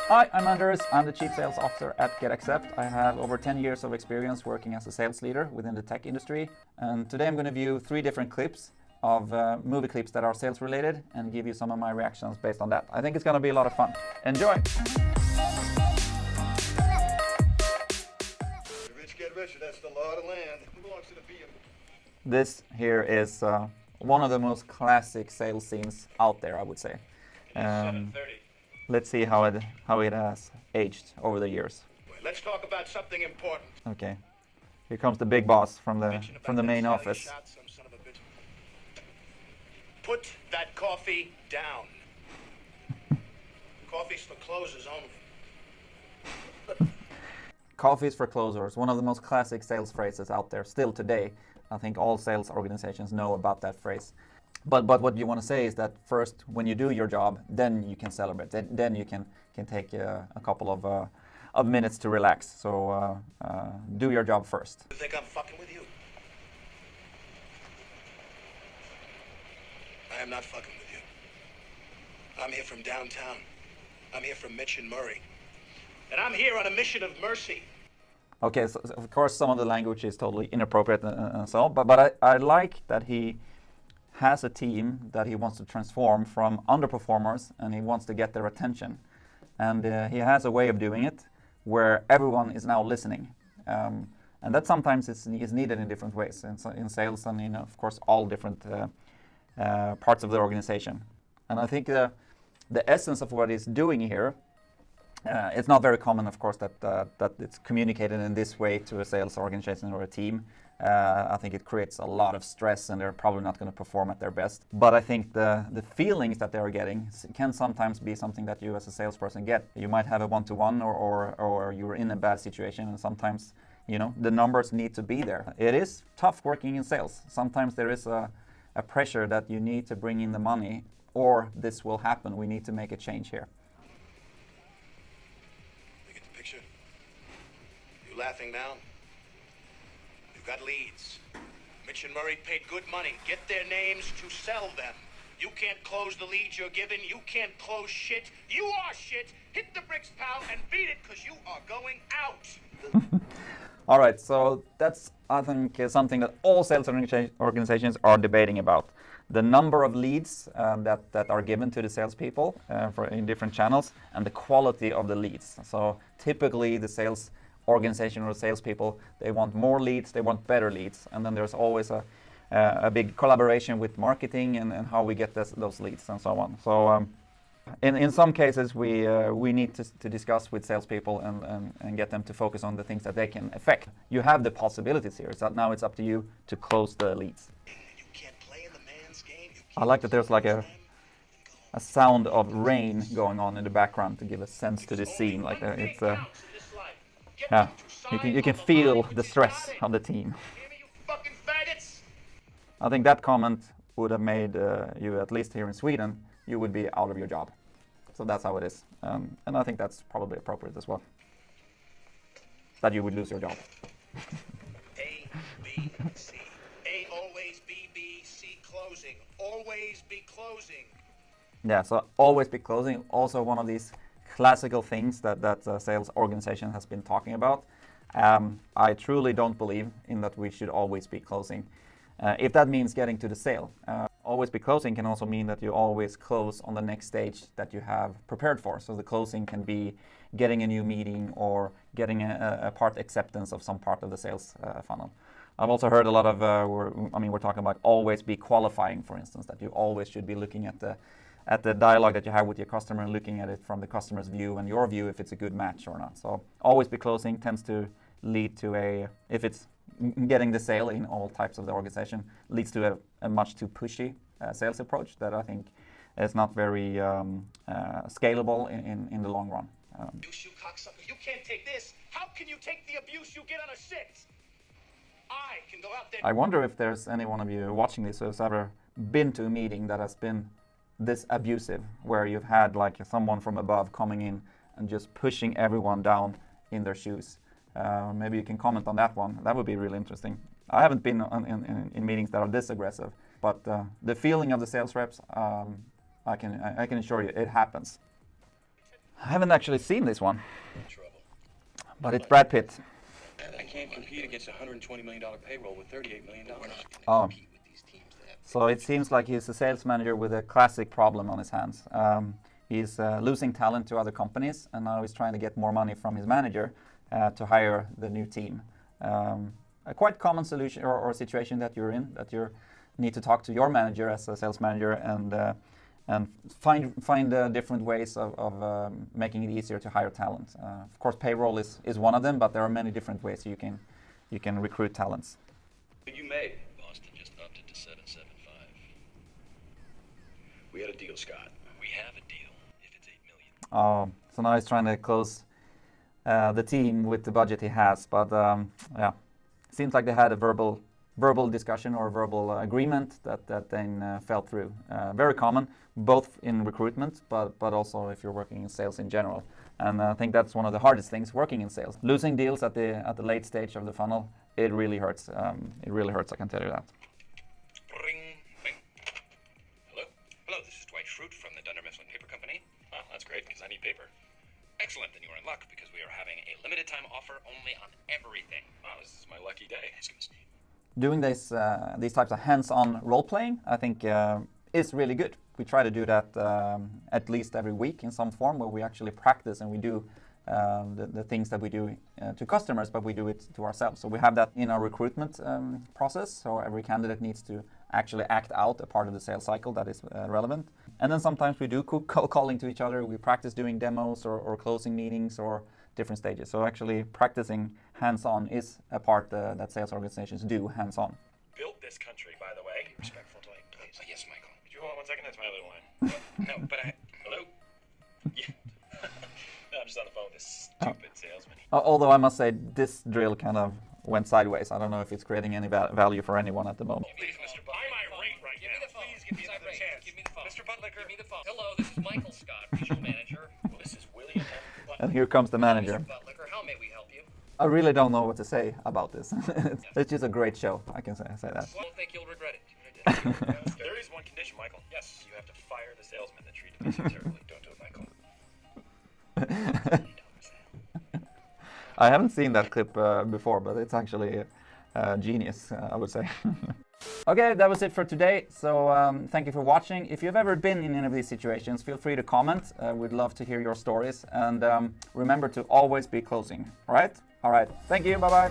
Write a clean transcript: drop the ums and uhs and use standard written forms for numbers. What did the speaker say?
Hi, I'm Anders. I'm the Chief Sales Officer at GetAccept. I have over 10 years of experience working as a sales leader within the tech industry. And today I'm going to view 3 different clips of movie clips that are sales related and give you some of my reactions based on that. I think it's going to be a lot of fun. Enjoy! The rich get richer, that's the law of the land. Who belongs to the beer? This here is one of the most classic sales scenes out there, I would say. 7:30. Let's see how it has aged over the years. Let's talk about something important. Okay, here comes the big boss from the Mention about main that office. shot, some son of a bitch. Put that coffee down. Coffee's for closers only. Coffees for closers, one of the most classic sales phrases out there still today. I think all sales organizations know about that phrase. But what you want to say is that first, when you do your job, then you can celebrate. Then you can take a couple of minutes to relax. So do your job first. You think I'm fucking with you? I am not fucking with you. I'm here from downtown. I'm here from Mitch and Murray. And I'm here on a mission of mercy. Okay, so of course some of the language is totally inappropriate and so on, but I like that he has a team that he wants to transform from underperformers and he wants to get their attention. And he has a way of doing it where everyone is now listening. And that sometimes is needed in different ways, in sales and in, of course, all different parts of the organization. And I think the essence of what he's doing here, it's not very common, of course, that it's communicated in this way to a sales organization or a team. I think it creates a lot of stress and they're probably not going to perform at their best. But I think the feelings that they're getting can sometimes be something that you as a salesperson get. You might have a one-to-one or you're in a bad situation, and sometimes, you know, the numbers need to be there. It is tough working in sales. Sometimes there is a pressure that you need to bring in the money or this will happen. We need to make a change here. You get the picture? You laughing now? You've got leads. Mitch and Murray paid good money. Get their names to sell them. You can't close the leads you're given. You can't close shit. You are shit. Hit the bricks, pal, and beat it, because you are going out. All right, so that's, I think, something that all sales organizations are debating about. The number of leads that are given to the salespeople in different channels, and the quality of the leads. So typically the sales organization or salespeople, they want more leads, they want better leads, and then there's always a big collaboration with marketing and how we get those leads and so on. So in some cases we need to discuss with salespeople and get them to focus on the things that they can affect. You have the possibilities here, so now it's up to you to close the leads. You can't play in the man's game. I like that there's like a sound of rain going on in the background to give a sense to the scene. Like it's yeah, you can feel the stress of the team. I think that comment would have made you, at least here in Sweden, you would be out of your job. So that's how it is. And I think that's probably appropriate as well. That you would lose your job. A, B, C. A, always B, B, C, closing. Always be closing. Yeah, so always be closing. Also one of these classical things that sales organization has been talking about. I truly don't believe in that we should always be closing. If that means getting to the sale. Always be closing can also mean that you always close on the next stage that you have prepared for. So the closing can be getting a new meeting or getting a part acceptance of some part of the sales funnel. I've also heard a lot of, we're talking about always be qualifying, for instance, that you always should be looking at the dialogue that you have with your customer and looking at it from the customer's view and your view if it's a good match or not. So always be closing tends to lead to if it's getting the sale in all types of the organization, leads to a much too pushy sales approach that I think is not very scalable in the long run. You cocksucker, you can't take this. How can you take the abuse you get on a sit? I can go out there. I wonder if there's any one of you watching this who has ever been to a meeting that has been this abusive, where you've had like someone from above coming in and just pushing everyone down in their shoes. Maybe you can comment on that one. That would be really interesting. I haven't been in meetings that are this aggressive, but the feeling of the sales reps, I can assure you, it happens. I haven't actually seen this one, but it's Brad Pitt. I can't compete against a $120 million payroll with $38 million. Oh. So it seems like he's a sales manager with a classic problem on his hands. He's losing talent to other companies, and now he's trying to get more money from his manager to hire the new team. A quite common solution or situation that you're in, that you need to talk to your manager as a sales manager and find different ways of making it easier to hire talent. Of course, payroll is one of them, but there are many different ways you can recruit talents. You made. Boston just upped it to 775. We had a deal, Scott. We have a deal if it's 8 million. So now he's trying to close the team with the budget he has, but yeah, seems like they had a verbal discussion or verbal agreement that then fell through. Very common, both in recruitment, but also if you're working in sales in general. And I think that's one of the hardest things working in sales. Losing deals at the late stage of the funnel, it really hurts. It really hurts, I can tell you that. Ring, ring. Hello? Hello, this is Dwight Schrute from the Dunder Mifflin Paper Company. Oh, that's great, because I need paper. Excellent, then you are in luck, because we are having a limited time offer only on everything. Oh, this is my lucky day. Doing these types of hands-on role-playing, I think, is really good. We try to do that at least every week in some form, where we actually practice and we do the things that we do to customers, but we do it to ourselves. So we have that in our recruitment process. So every candidate needs to actually act out a part of the sales cycle that is relevant. And then sometimes we do cold calling to each other. We practice doing demos or closing meetings or different stages. So actually practicing hands-on is a part that sales organizations do hands-on. Built this country, by the way. Respectful, Dwight, please. Yes, Michael. Could you hold on 1 second? That's my other line. No, but hello? Yeah. No, I'm just on the phone with this stupid salesman. Although I must say, this drill kind of went sideways. I don't know if it's creating any value for anyone at the moment. Please, Mr. Butler. I'm irate right now. Give me the phone. Please give me another chance. Give me the phone. Mr. Butlicker. Give me the phone. Hello, this is Michael Scott, regional manager. This is William Butler. And here comes the manager. Mr. Butlicker, how may we help you? I really don't know what to say about this. It's just a great show, I can say that. I don't think you'll regret it. There is one condition, Michael. Yes, you have to fire the salesman that treated me so terribly. Don't do it, Michael. I haven't seen that clip before, but it's actually genius, I would say. Okay, that was it for today. So thank you for watching. If you've ever been in any of these situations, feel free to comment. We'd love to hear your stories. And remember to always be closing. All right? All right. Thank you. Bye-bye.